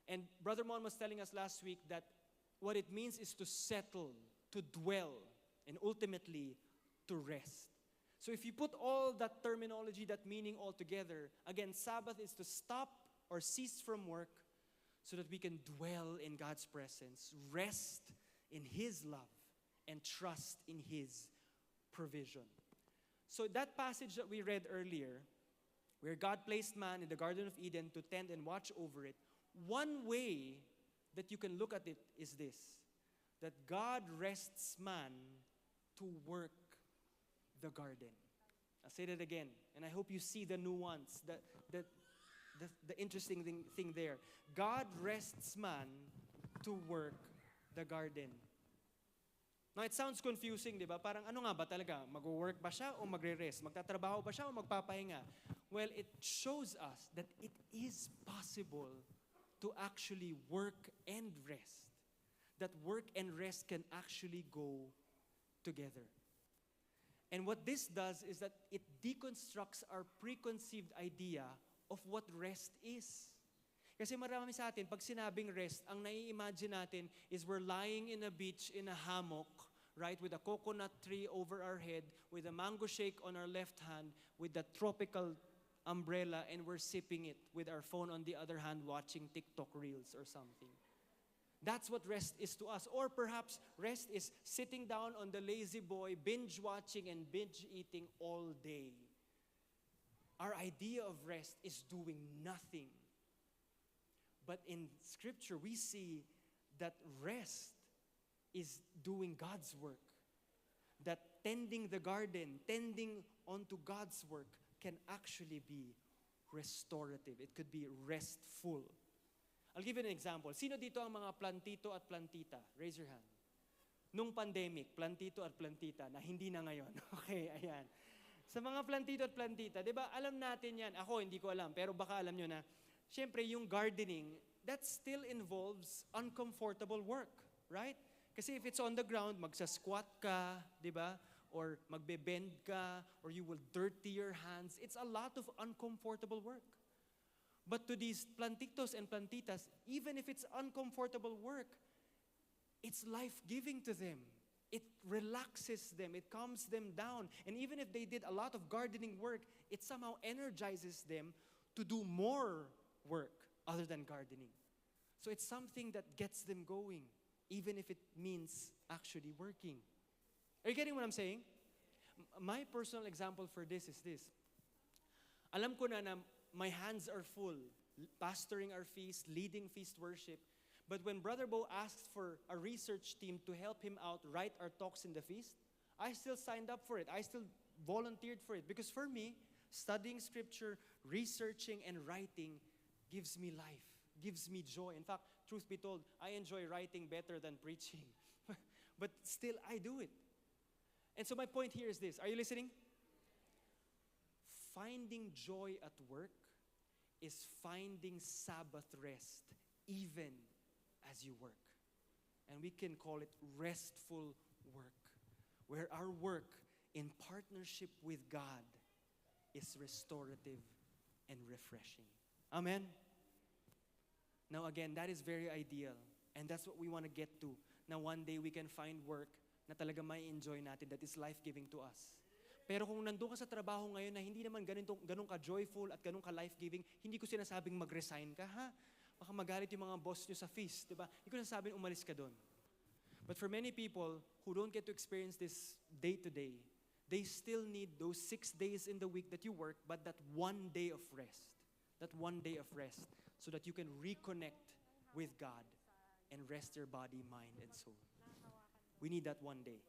And Brother Mon was telling us last week that what it means is to settle, to dwell, and ultimately to rest. So if you put all that terminology, that meaning all together, again, Sabbath is to stop or cease from work so that we can dwell in God's presence, rest in His love, and trust in His provision. So that passage that we read earlier, where God placed man in the Garden of Eden to tend and watch over it, one way that you can look at it is this, that God rests man to work the garden. I'll say that again, and I hope you see the nuance, the interesting thing there. God rests man to work the garden. Now, it sounds confusing, di ba? Parang ano nga ba talaga? Mag-work ba siya o magre-rest? Magtatrabaho ba siya o magpapahinga? Well, it shows us that it is possible to actually work and rest. That work and rest can actually go together. And what this does is that it deconstructs our preconceived idea of what rest is. Kasi marami sa atin, pag sinabing rest, ang nai-imagine natin is we're lying in a beach in a hammock, right, with a coconut tree over our head, with a mango shake on our left hand, with the tropical umbrella, and we're sipping it with our phone on the other hand, watching TikTok reels or something. That's what rest is to us. Or perhaps rest is sitting down on the lazy boy, binge watching and binge eating all day. Our idea of rest is doing nothing. But in Scripture, we see that rest is doing God's work. That tending the garden, tending onto God's work can actually be restorative. It could be restful. I'll give you an example. Sino dito ang mga plantito at plantita? Raise your hand. Nung pandemic, plantito at plantita na hindi na ngayon. Okay, ayan. Sa mga plantito at plantita, di ba, alam natin yan. Ako, hindi ko alam, pero baka alam nyo na, syempre, yung gardening, that still involves uncomfortable work, right? Kasi if it's on the ground, magsa-squat ka, di ba? Or magbe-bend ka, or you will dirty your hands. It's a lot of uncomfortable work. But to these plantitos and plantitas, even if it's uncomfortable work, it's life-giving to them. It relaxes them. It calms them down. And even if they did a lot of gardening work, it somehow energizes them to do more work other than gardening. So it's something that gets them going, even if it means actually working. Are you getting what I'm saying? My personal example for this is this. Alam ko na my hands are full, pastoring our feast, leading feast worship. But when Brother Bo asked for a research team to help him out write our talks in the feast, I still signed up for it. I still volunteered for it. Because for me, studying Scripture, researching, and writing gives me life, gives me joy. In fact, truth be told, I enjoy writing better than preaching. But still, I do it. And so my point here is this. Are you listening? Finding joy at work is finding Sabbath rest even as you work. And we can call it restful work, where our work in partnership with God is restorative and refreshing. Amen? Now again, that is very ideal. And that's what we want to get to. Na one day we can find work na talaga may enjoy natin that is life-giving to us. Pero kung nandun ka sa trabaho ngayon na hindi naman ganun ka-joyful at ganun ka-life-giving, hindi ko sinasabing mag-resign ka, ha? Baka magalit yung mga boss nyo sa feast, di ba? Hindi ko sinasabing umalis ka doon. But for many people who don't get to experience this day-to-day, they still need those 6 days in the week that you work, but that one day of rest. That one day of rest so that you can reconnect with God and rest your body, mind, and soul. We need that one day.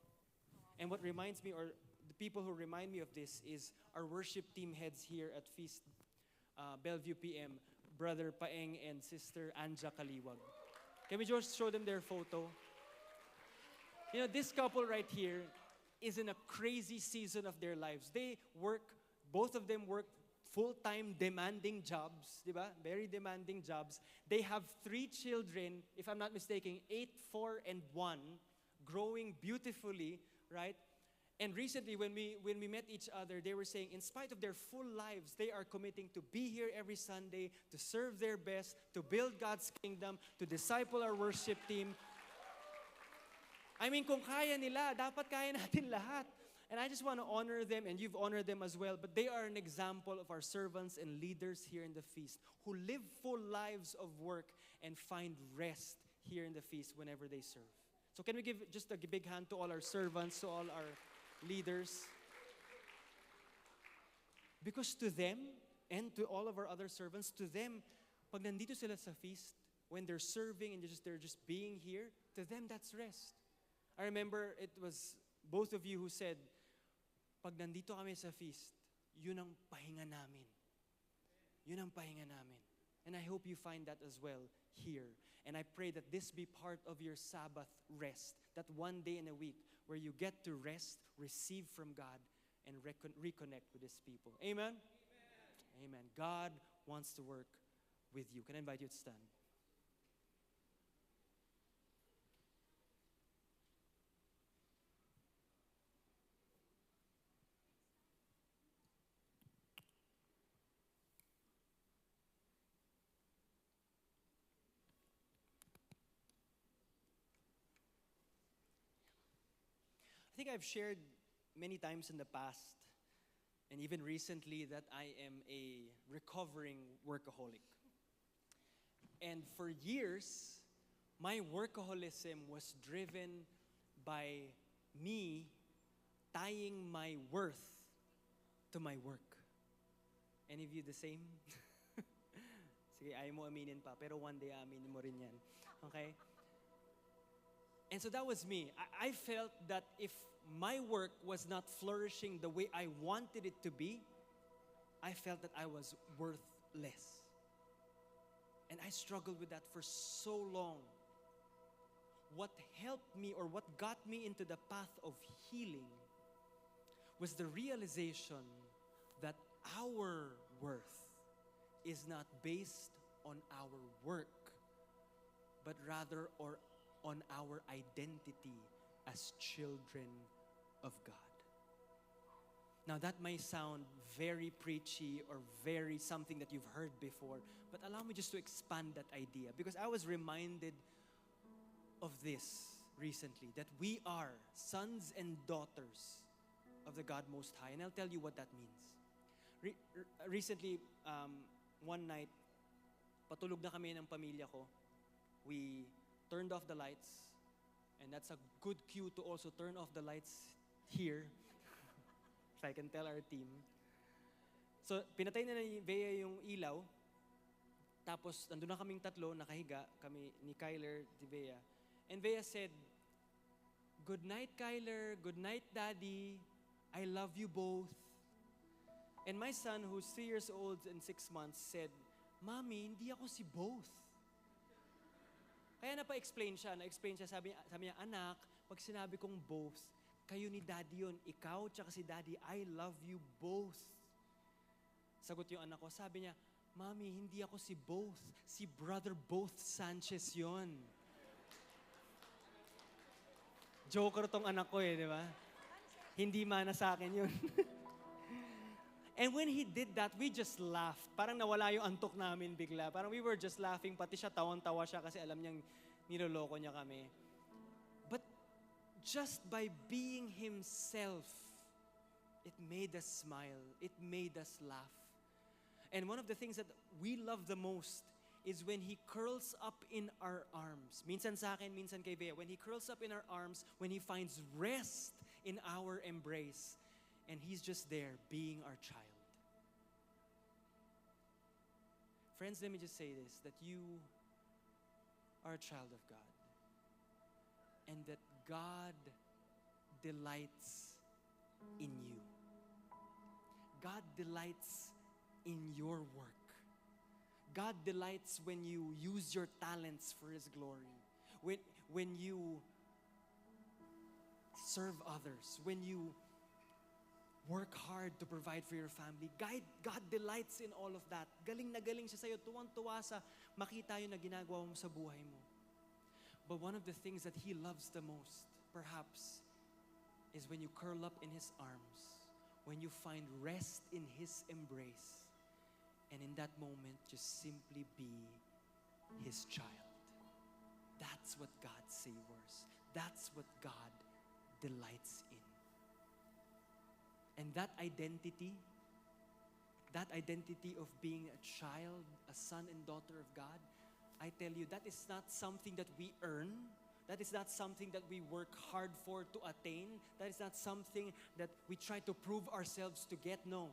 And what reminds me, or the people who remind me of this, is our worship team heads here at Feast Bellevue PM, Brother Paeng and Sister Anja Kaliwag. Can we just show them their photo? You know, this couple right here is in a crazy season of their lives. They work, both of them work full-time demanding jobs, di ba? Very demanding jobs. They have 3 children, if I'm not mistaken, 8, 4, and 1, growing beautifully, right? And recently, when we met each other, they were saying, in spite of their full lives, they are committing to be here every Sunday, to serve their best, to build God's kingdom, to disciple our worship team. I mean, kung kaya nila, dapat kaya natin lahat. And I just want to honor them, and you've honored them as well. But they are an example of our servants and leaders here in the feast who live full lives of work and find rest here in the feast whenever they serve. So can we give just a big hand to all our servants, to all our leaders? Because to them, and to all of our other servants, to them, pag nandito sila sa feast, when they're serving and they're just being here, to them that's rest. I remember it was both of you who said, pag nandito kami sa feast, yun ang pahinga namin. Yun ang pahinga namin. And I hope you find that as well here. And I pray that this be part of your Sabbath rest. That one day in a week where you get to rest, receive from God, and reconnect with His people. Amen? Amen. God wants to work with you. Can I invite you to stand? I think I've shared many times in the past and even recently that I am a recovering workaholic. And for years, my workaholism was driven by me tying my worth to my work. Any of you the same? Sige, ayaw mo aminin pa, pero one day aminin mo rin yan. Okay? And so that was me. I felt that if my work was not flourishing the way I wanted it to be, I felt that I was worthless. And I struggled with that for so long. What helped me or what got me into the path of healing was the realization that our worth is not based on our work, but rather on our identity as children of God. Now that may sound very preachy or very something that you've heard before, but allow me just to expand that idea, because I was reminded of this recently, that we are sons and daughters of the God Most High. And I'll tell you what that means. Recently, one night, patulog na kami ng pamilya ko. We turned off the lights, and that's a good cue to also turn off the lights here, if I can tell our team. So, pinatay na ni Bea yung ilaw, tapos nandun na kaming tatlo, nakahiga, kami ni Kyler, di Bea. And Bea said, "Good night, Kyler. Good night, Daddy. I love you both." And my son, who's 3 years old and 6 months, said, "Mommy, hindi ako si both." Kaya na-explain siya, sabi niya, "Anak, pag sinabi kong both, kayo ni Daddy yun, ikaw tsaka si Daddy, I love you both." Sagot yung anak ko, sabi niya, "Mommy, hindi ako si both, si Brother Both Sanchez yon." Joker tong anak ko di ba? Hindi mana sa akin yun. And when he did that, we just laughed. Parang nawala yung antok namin bigla. Parang we were just laughing. Pati siya, tawang-tawa siya kasi alam niyang niloloko niya kami. But just by being himself, it made us smile. It made us laugh. And one of the things that we love the most is when he curls up in our arms. Minsan sa akin, minsan kay Bea. When he curls up in our arms, when he finds rest in our embrace, and he's just there being our child. Friends, let me just say this, that you are a child of God. And that God delights in you. God delights in your work. God delights when you use your talents for His glory. When you serve others. When you work hard to provide for your family. God delights in all of that. Galing na galing siya sa'yo. Tuwang-tuwa sa makita yun na ginagawa mo sa buhay mo. But one of the things that He loves the most, perhaps, is when you curl up in His arms, when you find rest in His embrace, and in that moment, just simply be His child. That's what God savors. That's what God delights in. And that identity of being a child, a son and daughter of God, I tell you, that is not something that we earn. That is not something that we work hard for to attain. That is not something that we try to prove ourselves to get. No.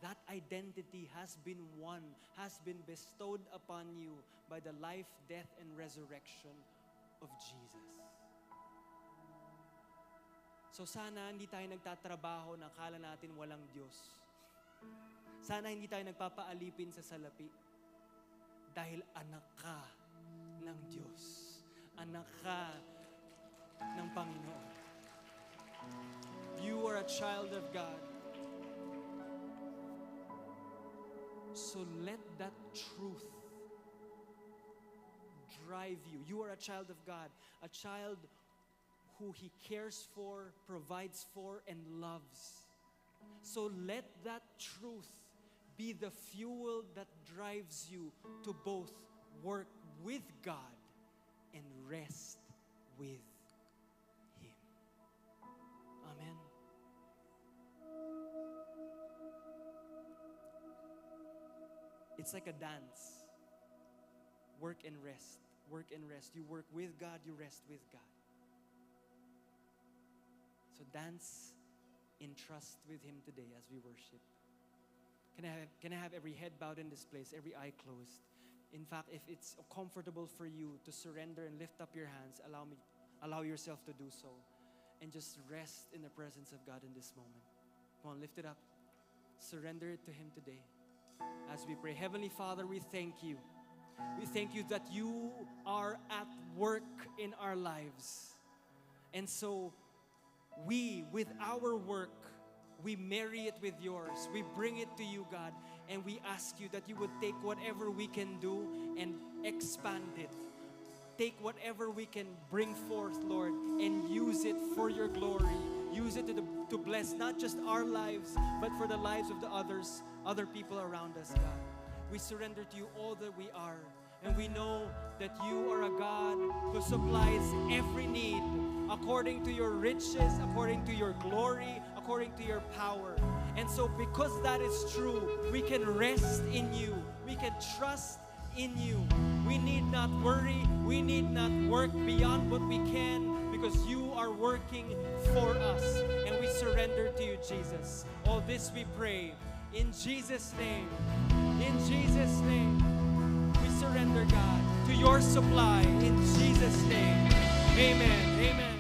That identity has been won, has been bestowed upon you by the life, death, and resurrection of Jesus. So sana hindi tayo nagtatrabaho na akala natin walang Diyos. Sana hindi tayo nagpapaalipin sa salapi. Dahil anak ka ng Diyos. Anak ka ng Panginoon. You are a child of God. So let that truth drive you. You are a child of God, a child who He cares for, provides for, and loves. So let that truth be the fuel that drives you to both work with God and rest with Him. Amen. It's like a dance. Work and rest. Work and rest. You work with God, you rest with God. So dance in trust with Him today as we worship. Can I have every head bowed in this place, every eye closed? In fact, if it's comfortable for you to surrender and lift up your hands, allow yourself to do so. And just rest in the presence of God in this moment. Come on, lift it up. Surrender it to Him today. As we pray, Heavenly Father, we thank You. We thank You that You are at work in our lives. And so we, with our work, we marry it with Yours. We bring it to You, God, and we ask You that You would take whatever we can do and expand it. Take whatever we can bring forth, Lord, and use it for Your glory. Use it to bless not just our lives, but for the lives of the other people around us, God. We surrender to You all that we are. And we know that You are a God who supplies every need according to Your riches, according to Your glory, according to Your power. And so because that is true, we can rest in You. We can trust in You. We need not worry. We need not work beyond what we can because You are working for us. And we surrender to You, Jesus. All this we pray in Jesus' name. In Jesus' name. We surrender, God, to Your supply in Jesus' name. Amen. Amen.